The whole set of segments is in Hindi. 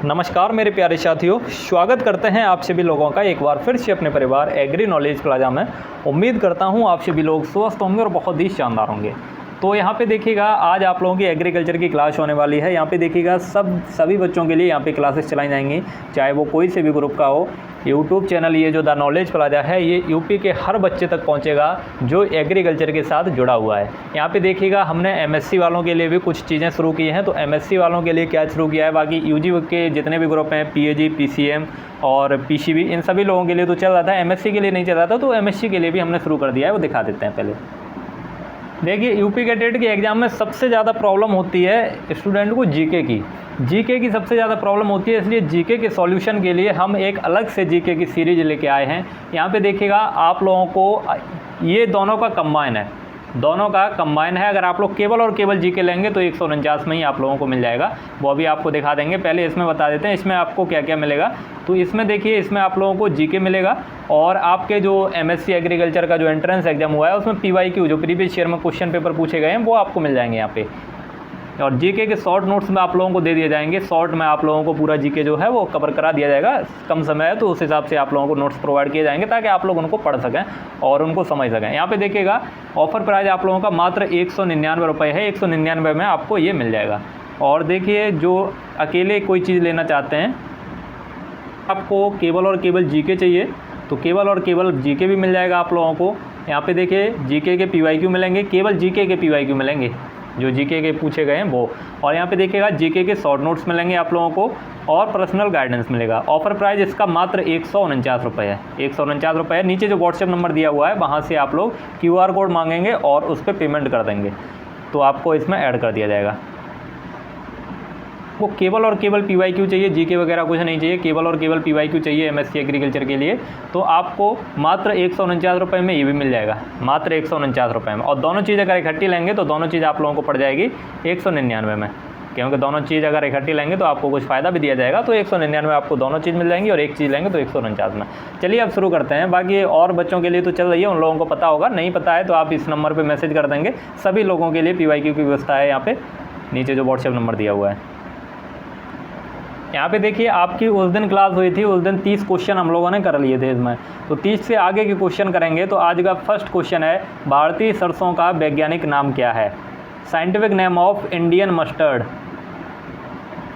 नमस्कार मेरे प्यारे साथियों, स्वागत करते हैं आप सभी लोगों का एक बार फिर से अपने परिवार एग्री नॉलेज प्लाजा में। उम्मीद करता हूं आप सभी लोग स्वस्थ होंगे और बहुत ही शानदार होंगे। तो यहाँ पे देखिएगा, आज आप लोगों की एग्रीकल्चर की क्लास होने वाली है। यहाँ पे देखिएगा सभी बच्चों के लिए यहाँ पे क्लासेस चलाई जाएंगी, चाहे वो कोई से भी ग्रुप का हो। यूट्यूब चैनल ये जो द नॉलेज प्लाजा है, ये यूपी के हर बच्चे तक पहुँचेगा जो एग्रीकल्चर के साथ जुड़ा हुआ है। यहाँ पे देखिएगा, हमने एमएससी वालों के लिए भी कुछ चीज़ें शुरू की हैं। तो एमएससी वालों के लिए क्या शुरू किया है, बाकी यूजी के जितने भी ग्रुप हैं, पीएजी, पीसीएम और पीसीबी, इन सभी लोगों के लिए तो चल रहा था। एमएससी के लिए नहीं चल रहा था, तो एमएससी के लिए भी हमने शुरू कर दिया है। वो दिखा देते हैं। पहले देखिए, यूपी के टेट के एग्ज़ाम में सबसे ज़्यादा प्रॉब्लम होती है स्टूडेंट को जीके की सबसे ज़्यादा प्रॉब्लम होती है। इसलिए जीके के सॉल्यूशन के लिए हम एक अलग से जीके की सीरीज लेके आए हैं। यहाँ पे देखिएगा, आप लोगों को ये दोनों का कंबाइन है। अगर आप लोग केवल और केवल जीके लेंगे तो 149 में ही आप लोगों को मिल जाएगा। वो अभी आपको दिखा देंगे। पहले इसमें बता देते हैं इसमें आपको क्या क्या मिलेगा। तो इसमें देखिए, इसमें आप लोगों को जीके मिलेगा और आपके जो एमएससी एग्रीकल्चर का जो एंट्रेंस एग्जाम हुआ है, उसमें पीवाईक्यू जो प्रीवियस ईयर में क्वेश्चन पेपर पूछे गए हैं, वो आपको मिल जाएंगे यहाँ पे। और जीके के शॉर्ट नोट्स में आप लोगों को दे दिए जाएंगे। शॉर्ट में आप लोगों को पूरा जीके जो है वो कवर करा दिया जाएगा। कम समय है तो उस हिसाब से आप लोगों को नोट्स प्रोवाइड किए जाएंगे ताकि आप लोग उनको पढ़ सकें और उनको समझ सकें। यहाँ पे देखिएगा, ऑफर प्राइस आप लोगों का मात्र 199 रुपये है। 199 में आपको ये मिल जाएगा। और देखिए, जो अकेले कोई चीज़ लेना चाहते हैं, आपको केवल और केवल जीके चाहिए तो केवल और केवल जीके भी मिल जाएगा आप लोगों को। यहाँ पे देखिए, जीके के पीवाईक्यू मिलेंगे, केवल जीके के पीवाईक्यू मिलेंगे जो जीके के पूछे गए हैं वो। और यहाँ पे देखिएगा, जीके के शॉर्ट नोट्स मिलेंगे आप लोगों को और पर्सनल गाइडेंस मिलेगा। ऑफर प्राइस इसका मात्र 149 रुपये है। 149 रुपये है। नीचे जो व्हाट्सएप नंबर दिया हुआ है, वहाँ से आप लोग QR कोड मांगेंगे और उस पर पेमेंट कर देंगे तो आपको इसमें ऐड कर दिया जाएगा। वो केवल और केवल पीवाईक्यू चाहिए, जीके वगैरह कुछ नहीं चाहिए, केवल और केवल पीवाईक्यू चाहिए एमएससी एग्रीकल्चर के लिए। तो आपको मात्र 149 रुपये में ये भी मिल जाएगा, मात्र 149 रुपये में। और दोनों चीज़ अगर इकट्ठी लेंगे तो दोनों चीज़ आप लोगों को पड़ जाएगी 199 में, क्योंकि दोनों चीज़ अगर इकट्ठी लेंगे तो आपको कुछ फ़ायदा भी दिया जाएगा। तो 199 में आपको दोनों चीज़ मिल जाएंगी और एक चीज़ लेंगे तो 149 में। चलिए अब शुरू करते हैं। बाकी और बच्चों के लिए तो चल रही है, उन लोगों को पता होगा। नहीं पता है तो आप इस नंबर पर मैसेज कर देंगे। सभी लोगों के लिए पीवाईक्यू की व्यवस्था है। यहाँ पे नीचे जो व्हाट्सएप नंबर दिया हुआ है, यहाँ पे देखिए, आपकी उस दिन क्लास हुई थी, उस दिन 30 क्वेश्चन हम लोगों ने कर लिए थे इसमें। तो 30 से आगे के क्वेश्चन करेंगे। तो आज का फर्स्ट क्वेश्चन है, भारतीय सरसों का वैज्ञानिक नाम क्या है? Scientific name of Indian mustard.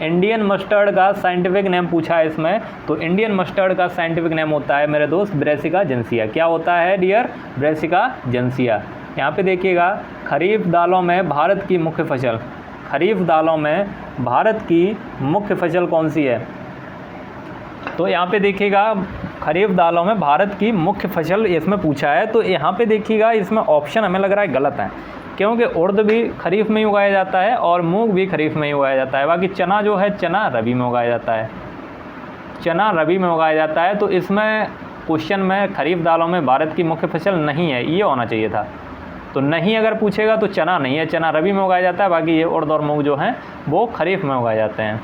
Indian mustard का साइंटिफिक नेम पूछा है इसमें। तो इंडियन मस्टर्ड का साइंटिफिक नेम होता है मेरे दोस्त ब्रेसिका जेनेसिया। क्या होता है डियर? Brassica Genesis. यहाँ पे देखिएगा, खरीफ दालों में भारत की मुख्य फसल, खरीफ दालों में भारत की मुख्य फसल कौन सी है? तो यहाँ पे देखिएगा, खरीफ दालों में भारत की मुख्य फसल इसमें पूछा है। तो यहाँ पे देखिएगा, इसमें ऑप्शन हमें लग रहा है गलत है, क्योंकि उर्द भी खरीफ में ही उगाया जाता है और मूंग भी खरीफ में ही उगाया जाता है। बाकी चना जो है, चना रबी में उगाया जाता है, चना रबी में उगाया जाता है। तो इसमें क्वेश्चन में खरीफ दालों में भारत की मुख्य फसल नहीं है, ये होना चाहिए था। तो नहीं अगर पूछेगा तो चना नहीं है, चना रबी में उगाया जाता है। बाकी ये उड़द और मूंग जो हैं वो खरीफ में उगाए जाते हैं।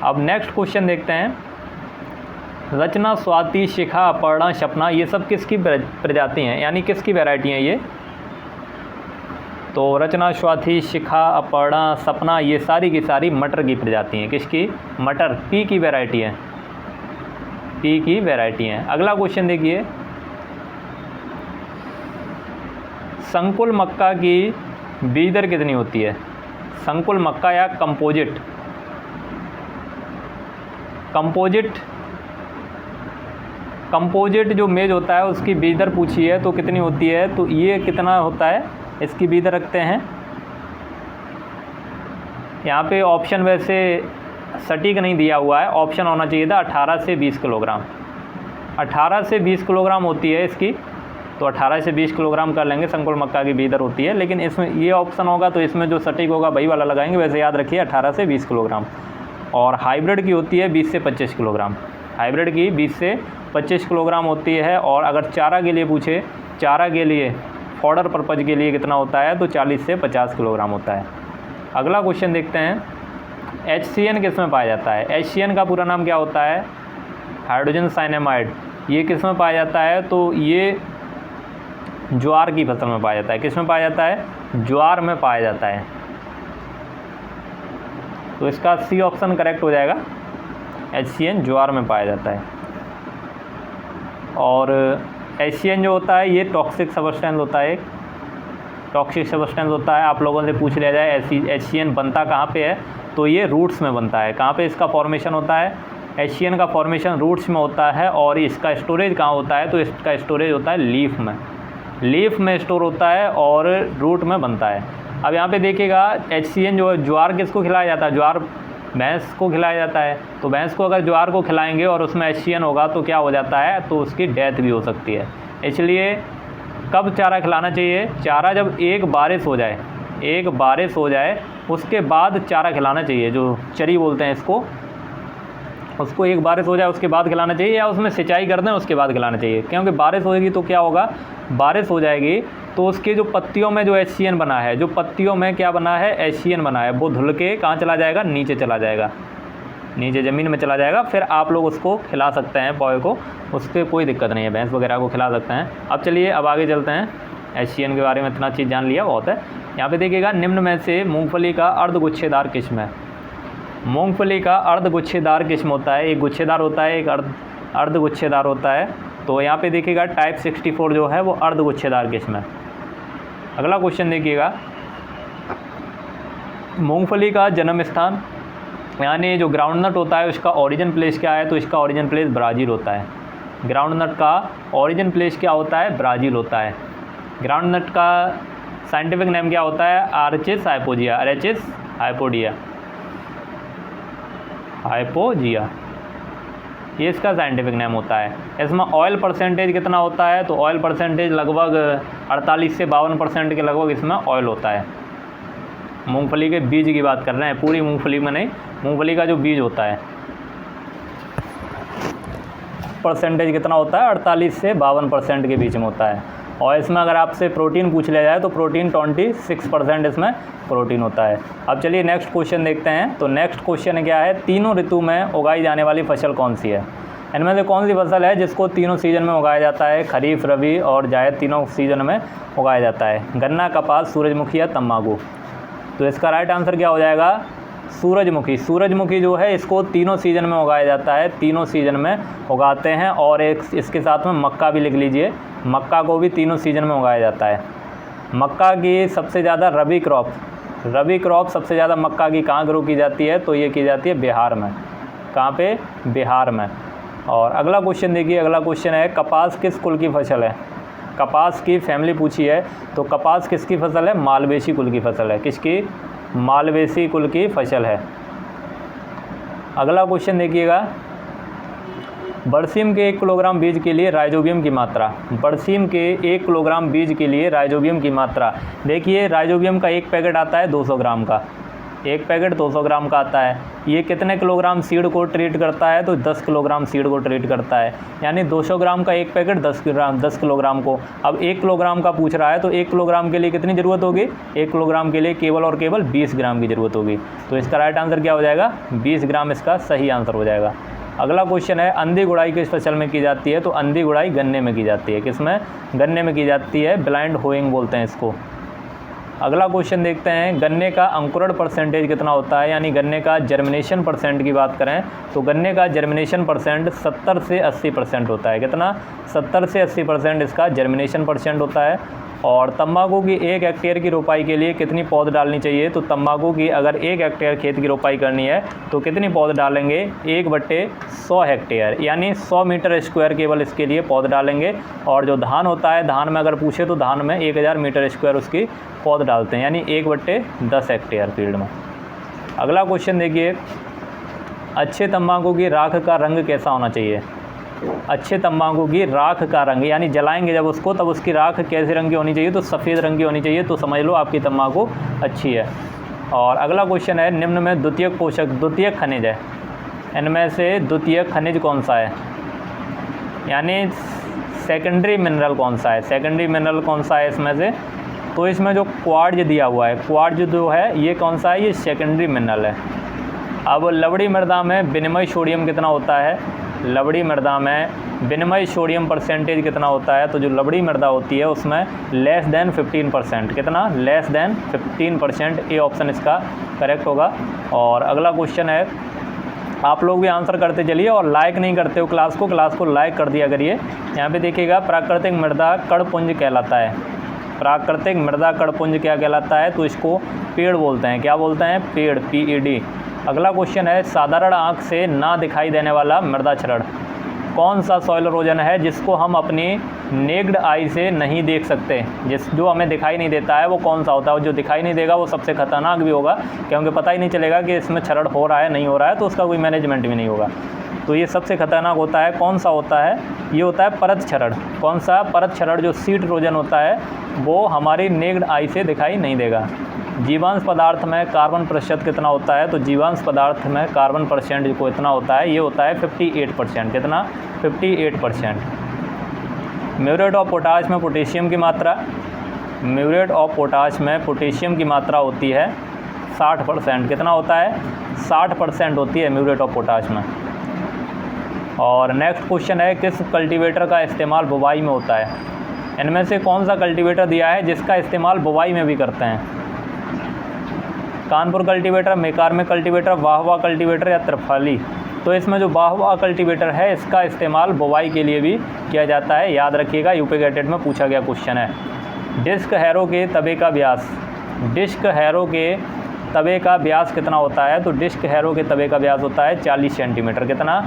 अब नेक्स्ट क्वेश्चन देखते हैं। रचना, स्वाति, शिखा, अपर्णा, सपना, ये सब किसकी प्रजाति हैं, यानी किसकी वैरायटी हैं ये? तो रचना, स्वाति, शिखा, अपर्णा, सपना, ये सारी की सारी मटर की प्रजाति हैं। किसकी? मटर, पी की वैरायटी है, पी की वैरायटी हैं। अगला क्वेश्चन देखिए, संकुल मक्का की बीज दर कितनी होती है? संकुल मक्का या कंपोजिट, कंपोजिट जो मेज होता है उसकी बीज दर पूछी है तो कितनी होती है? तो ये कितना होता है, इसकी बीज दर रखते हैं। यहाँ पे ऑप्शन वैसे सटीक नहीं दिया हुआ है, ऑप्शन होना चाहिए था 18 से 20 किलोग्राम। 18 से 20 किलोग्राम होती है इसकी। तो 18 से 20 किलोग्राम कर लेंगे, संकुल मक्का की बीज दर होती है। लेकिन इसमें ये ऑप्शन होगा तो इसमें जो सटीक होगा वही वाला लगाएंगे। वैसे याद रखिए 18 से 20 किलोग्राम। और हाइब्रिड की होती है 20 से 25 किलोग्राम। हाइब्रिड की 20 से 25 किलोग्राम होती है। और अगर चारा के लिए पूछे, चारा के लिए फॉडर पर्पज़ के लिए कितना होता है? तो 40 से 50 किलोग्राम होता है। अगला क्वेश्चन देखते हैं, HCN किस में पाया जाता है? HCN का पूरा नाम क्या होता है? Hydrogen cyanamide. ये किस में पाया जाता है? तो ये ज्वार की फसल में पाया जाता है। किस में पाया जाता है? ज्वार में पाया जाता है। तो इसका सी ऑप्शन करेक्ट हो जाएगा। HCN ज्वार में पाया जाता है। और HCN जो होता है ये टॉक्सिक सब्सटेंस होता है, टॉक्सिक सब्सटेंस होता है। आप लोगों से पूछ लिया जाए HCN बनता कहाँ पे है, तो ये रूट्स में बनता है। कहाँ पे इसका फॉर्मेशन होता है? HCN का फॉर्मेशन रूट्स में होता है। और इसका स्टोरेज कहाँ होता है? तो इसका स्टोरेज होता है लीफ में, लीफ में स्टोर होता है और रूट में बनता है। अब यहाँ पे देखिएगा HCN जो है, ज्वार किसको खिलाया जाता है? ज्वार भैंस को खिलाया जाता है। तो भैंस को अगर ज्वार को खिलाएंगे और उसमें HCN होगा तो क्या हो जाता है? तो उसकी डेथ भी हो सकती है। इसलिए कब चारा खिलाना चाहिए? चारा जब एक बारिश हो जाए, एक बारिश हो जाए उसके बाद चारा खिलाना चाहिए। जो चरी बोलते हैं इसको, उसको एक बारिश हो जाए उसके बाद खिलाना चाहिए, या उसमें सिंचाई कर दें उसके बाद खिलाना चाहिए। क्योंकि बारिश होगी तो क्या होगा? बारिश हो जाएगी तो उसके जो पत्तियों में जो HCN बना है, जो पत्तियों में क्या बना है? HCN बना है, वो धुल के कहाँ चला जाएगा? नीचे चला जाएगा, नीचे ज़मीन में चला जाएगा। फिर आप लोग उसको खिला सकते हैं पौधे को, उससे कोई दिक्कत नहीं है, भैंस वगैरह को खिला सकते हैं। अब चलिए अब आगे चलते हैं। HCN के बारे में इतना चीज़ जान लिया बहुत है। यहाँ पे देखिएगा निम्न में से मूंगफली का अर्धगुच्छेदार किस्म है। मूंगफली का अर्धगुच्छेदार किस्म होता है, एक गुच्छेदार होता है, एक अर्धगुच्छेदार होता है। तो यहाँ पे देखिएगा टाइप 64 जो है वो अर्धगुच्छेदार किस्म है। अगला क्वेश्चन देखिएगा, मूंगफली का जन्म स्थान, यानी जो ग्राउंडनट होता है उसका ओरिजिन प्लेस क्या है? तो इसका ओरिजिन प्लेस ब्राज़ील होता है। ग्राउंडनट का ओरिजिन प्लेस क्या होता है? ब्राज़ील होता है। ग्राउंडनट का साइंटिफिक नेम क्या होता है? आर्चिस हाइपोजिया, आर्चिस हाइपोडिया, हाइपोजिया, ये इसका साइंटिफिक नेम होता है। इसमें ऑयल परसेंटेज कितना होता है? तो ऑयल परसेंटेज लगभग 48 से 52% के लगभग इसमें ऑयल होता है। मूंगफली के बीज की बात कर रहे हैं, पूरी मूंगफली में नहीं, मूंगफली का जो बीज होता है परसेंटेज कितना होता है? 48 से 52% के बीच में होता है। और इसमें अगर आपसे प्रोटीन पूछ लिया जाए तो प्रोटीन 26% इसमें प्रोटीन होता है। अब चलिए नेक्स्ट क्वेश्चन देखते हैं। तो नेक्स्ट क्वेश्चन क्या है? तीनों ऋतु में उगाई जाने वाली फसल कौन सी है? इनमें से कौन सी फसल है जिसको तीनों सीजन में उगाया जाता है? खरीफ, रबी और जायद तीनों सीजन में उगाया जाता है। गन्ना, कपास, सूरजमुखी या तंबाकू? तो इसका राइट आंसर क्या हो जाएगा? सूरजमुखी। सूरजमुखी जो है इसको तीनों सीज़न में उगाया जाता है, तीनों सीज़न में उगाते हैं। और एक इसके साथ में मक्का भी लिख लीजिए, मक्का को भी तीनों सीज़न में उगाया जाता है। मक्का की सबसे ज़्यादा रबी क्रॉप सबसे ज़्यादा मक्का की कहाँ ग्रो की जाती है? तो ये की जाती है बिहार में। कहाँ पे? बिहार में। और अगला क्वेश्चन देखिए, अगला क्वेश्चन है कपास किस कुल की फसल है? कपास की फैमिली पूछी है। तो कपास किसकी फसल है? मालवेसी कुल की फसल है। किसकी? मालवेसी कुल की फसल है। अगला क्वेश्चन देखिएगा, बरसीम के 1 किलोग्राम बीज के लिए राइजोबियम की मात्रा। बरसीम के 1 किलोग्राम बीज के लिए राइजोबियम की मात्रा, देखिए राइजोबियम का एक पैकेट आता है 200 ग्राम का, एक पैकेट 200 ग्राम का आता है। ये कितने किलोग्राम सीड को ट्रीट करता है? तो 10 किलोग्राम सीड को ट्रीट करता है। यानी 200 ग्राम का एक पैकेट 10 किलोग्राम को। अब 1 किलोग्राम का पूछ रहा है तो 1 किलोग्राम के लिए कितनी ज़रूरत होगी? 1 किलोग्राम के लिए केवल और केवल 20 ग्राम की ज़रूरत होगी। तो इसका राइट आंसर क्या हो जाएगा? 20 ग्राम इसका सही आंसर हो जाएगा। अगला क्वेश्चन है, अंधी गुड़ाई किस फसल में की जाती है? तो अंधी गुड़ाई गन्ने में की जाती है। किस में? गन्ने में की जाती है। ब्लाइंड होइंग बोलते हैं इसको। अगला क्वेश्चन देखते हैं, गन्ने का अंकुरण परसेंटेज कितना होता है? यानी गन्ने का जर्मिनेशन परसेंट की बात करें तो गन्ने का जर्मिनेशन परसेंट 70 से 80% होता है। कितना? 70 से 80% इसका जर्मिनेशन परसेंट होता है। और तंबाकू की 1 हेक्टेयर की रोपाई के लिए कितनी पौध डालनी चाहिए? तो तंबाकू की अगर 1 हेक्टेयर खेत की रोपाई करनी है तो कितनी पौध डालेंगे? 1/100 हेक्टेयर, यानी 100 मीटर स्क्वायर केवल इसके लिए पौध डालेंगे। और जो धान होता है, धान में अगर पूछे तो धान में 1000 मीटर स्क्वायर उसकी पौध डालते हैं, यानी 1/10 हेक्टेयर फील्ड में। अगला क्वेश्चन देखिए, अच्छे तंबाकू की राख का रंग कैसा होना चाहिए? अच्छे तंबाकू की राख का रंग, यानी जलाएंगे जब उसको तब उसकी राख कैसे रंग की होनी चाहिए? तो सफ़ेद रंग की होनी चाहिए। तो समझ लो आपकी तंबाकू अच्छी है। और अगला क्वेश्चन है, निम्न में द्वितीयक पोषक, द्वितीयक खनिज है, इनमें से द्वितीयक खनिज कौन सा है? यानी सेकेंडरी मिनरल कौन सा है? सेकेंडरी मिनरल कौन सा है इसमें से? तो इसमें जो क्वार्ट्ज दिया हुआ है, क्वार्ट्ज जो है ये कौन सा है? ये सेकेंडरी मिनरल है। अब लवड़ी मृदा में विनिमय सोडियम कितना होता है? लवड़ी मृदा में विनिमय सोडियम परसेंटेज कितना होता है? तो जो लवड़ी मृदा होती है उसमें लेस देन 15%, कितना? Less than 15%। ए ऑप्शन इसका करेक्ट होगा। और अगला क्वेश्चन है, आप लोग भी आंसर करते चलिए और लाइक नहीं करते हो क्लास को लाइक कर दिया करिए। यहाँ पे देखिएगा, प्राकृतिक मृदा कणपुंज कहलाता है। प्राकृतिक मृदा कणपुंज क्या कहलाता है? तो इसको पेड़ बोलते हैं। क्या बोलते हैं? पेड़, PED। अगला क्वेश्चन है, साधारण आँख से ना दिखाई देने वाला मृदा क्षरण कौन सा सॉइल इरोजन है जिसको हम अपनी नेक्ड आई से नहीं देख सकते? जो हमें दिखाई नहीं देता है वो कौन सा होता है? जो दिखाई नहीं देगा वो सबसे खतरनाक भी होगा, क्योंकि पता ही नहीं चलेगा कि इसमें क्षरण हो रहा है नहीं हो रहा है, तो उसका कोई मैनेजमेंट भी नहीं होगा। तो ये सबसे खतरनाक होता है। कौन सा होता है? ये होता है परत क्षरण। कौन सा? परत क्षरण। जो सीट इरोजन होता है वो हमारी नेक्ड आई से दिखाई नहीं देगा। जीवांश पदार्थ में कार्बन प्रतिशत कितना होता है? तो जीवांश पदार्थ में कार्बन परसेंट को इतना होता है, ये होता है 58%। कितना? 58%। म्यूरेट ऑफ पोटाश में पोटेशियम की मात्रा, म्यूरेट ऑफ पोटाश में पोटेशियम की मात्रा होती है 60%। कितना होता है? 60% होती है म्यूरेट ऑफ पोटाश में। और नेक्स्ट क्वेश्चन है, किस कल्टीवेटर का इस्तेमाल बुवाई में होता है? इनमें से कौन सा कल्टीवेटर दिया है जिसका इस्तेमाल बुवाई में भी करते हैं? कानपुर कल्टीवेटर, मेकार्मिक कल्टीवेटर, वाहवा कल्टीवेटर या त्रिफली? तो इसमें जो वाहवा कल्टीवेटर है इसका इस्तेमाल बुवाई के लिए भी किया जाता है। याद रखिएगा, यूपी गेटेड में पूछा गया क्वेश्चन है। डिस्क हैरो के तवे का व्यास, डिस्क हैरो के तवे का व्यास कितना होता है? तो डिस्क हैरो के तवे का व्यास होता है 40 सेंटीमीटर। कितना?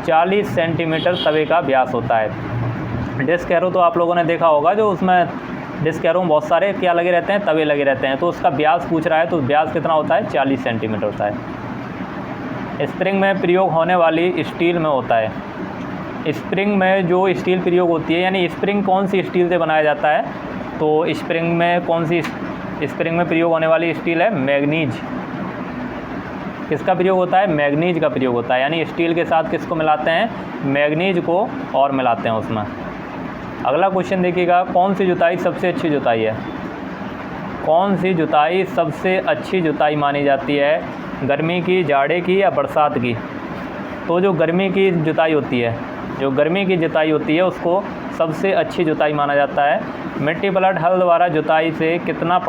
40 सेंटीमीटर तवे का व्यास होता है। डिस्क हैरो तो आप लोगों ने देखा होगा, जो उसमें डिस्क हैरो में बहुत सारे क्या लगे रहते हैं? तवे लगे रहते हैं। तो उसका व्यास पूछ रहा है, तो व्यास कितना होता है? 40 सेंटीमीटर होता है। स्प्रिंग में प्रयोग होने वाली स्टील में होता है। स्प्रिंग में जो स्टील प्रयोग होती है, यानी स्प्रिंग कौन सी स्टील से बनाया जाता है? तो स्प्रिंग में कौन सी स्प्रिंग में प्रयोग होने वाली स्टील है? मैग्नीज। किसका प्रयोग होता है? मैग्नीज का प्रयोग होता है। यानी स्टील के साथ किसको मिलाते हैं? मैग्नीज को और मिलाते हैं उसमें। अगला क्वेश्चन देखिएगा, कौन सी जुताई सबसे अच्छी जुताई है? कौन सी जुताई सबसे अच्छी जुताई मानी जाती है? गर्मी की, जाड़े की या बरसात की? तो जो गर्मी की जुताई होती है, जो गर्मी की जुताई होती है उसको सबसे अच्छी जुताई माना जाता है। मिट्टी पलट हल द्वारा जुताई से कितना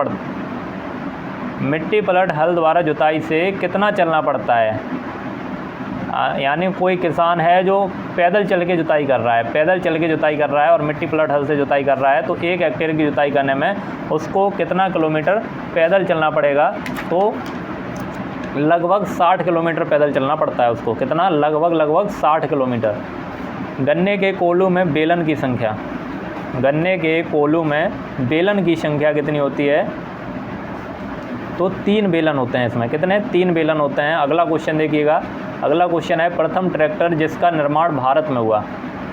मिट्टी पलट हल द्वारा जुताई से कितना चलना पड़ता है? यानी कोई किसान है जो पैदल चल के जुताई कर रहा है, पैदल चल के जुताई कर रहा है और मिट्टी पलट हल से जुताई कर रहा है, तो 1 हेक्टेयर की जुताई करने में उसको कितना किलोमीटर पैदल चलना पड़ेगा? तो लगभग 60 किलोमीटर पैदल चलना पड़ता है उसको। कितना? लगभग 60 किलोमीटर। गन्ने के कोल्हू में बेलन की संख्या, गन्ने के कोल्हू में बेलन की संख्या कितनी होती है? तो 3 बेलन होते हैं इसमें। कितने? 3 बेलन होते हैं। अगला क्वेश्चन देखिएगा, अगला क्वेश्चन है, प्रथम ट्रैक्टर जिसका निर्माण भारत में हुआ?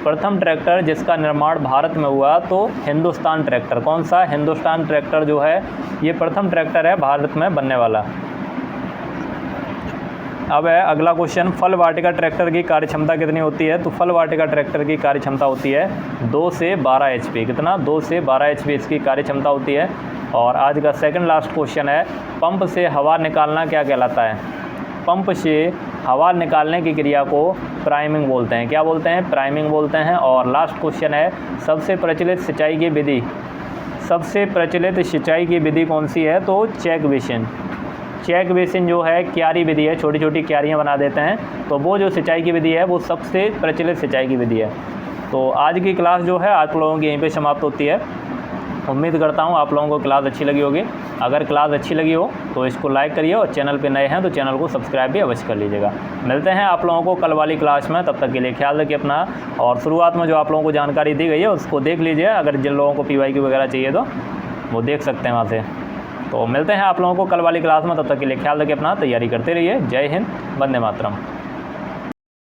प्रथम ट्रैक्टर जिसका निर्माण भारत में हुआ तो हिंदुस्तान ट्रैक्टर। कौन सा? हिंदुस्तान ट्रैक्टर जो है ये प्रथम ट्रैक्टर है भारत में बनने वाला। अब है अगला क्वेश्चन, फल वाटिका ट्रैक्टर की कार्यक्षमता कितनी होती है? तो फल वाटिका ट्रैक्टर की कार्यक्षमता होती है 2 से 12 HP। कितना? 2 से 12 HP इसकी कार्यक्षमता होती है। और आज का सेकंड लास्ट क्वेश्चन है, पंप से हवा निकालना क्या कहलाता है? पंप से हवा निकालने की क्रिया को प्राइमिंग बोलते हैं। क्या बोलते हैं? प्राइमिंग बोलते हैं। और लास्ट क्वेश्चन है, सबसे प्रचलित सिंचाई की विधि, सबसे प्रचलित सिंचाई की विधि कौन सी है? तो चेक बेसिन। चेक बेसिन जो है क्यारी विधि है, छोटी छोटी क्यारियाँ बना देते हैं, तो वो जो सिंचाई की विधि है वो सबसे प्रचलित सिंचाई की विधि है। तो आज की क्लास जो है आप लोगों की यहीं पे समाप्त होती है। उम्मीद करता हूँ आप लोगों को क्लास अच्छी लगी होगी। अगर क्लास अच्छी लगी हो तो इसको लाइक करिए और चैनल पे नए हैं तो चैनल को सब्सक्राइब भी अवश्य कर लीजिएगा। मिलते हैं आप लोगों को कल वाली क्लास में, तब तक के लिए ख्याल रखिए अपना। और शुरुआत में जो आप लोगों को जानकारी दी गई है उसको देख लीजिए, अगर जिन लोगों को PYQ वगैरह चाहिए तो वो देख सकते हैं वहाँ से। तो मिलते हैं आप लोगों को कल वाली क्लास में, तब तक के लिए ख्याल रखिए अपना, तैयारी करते रहिए। जय हिंद, वंदे मातरम।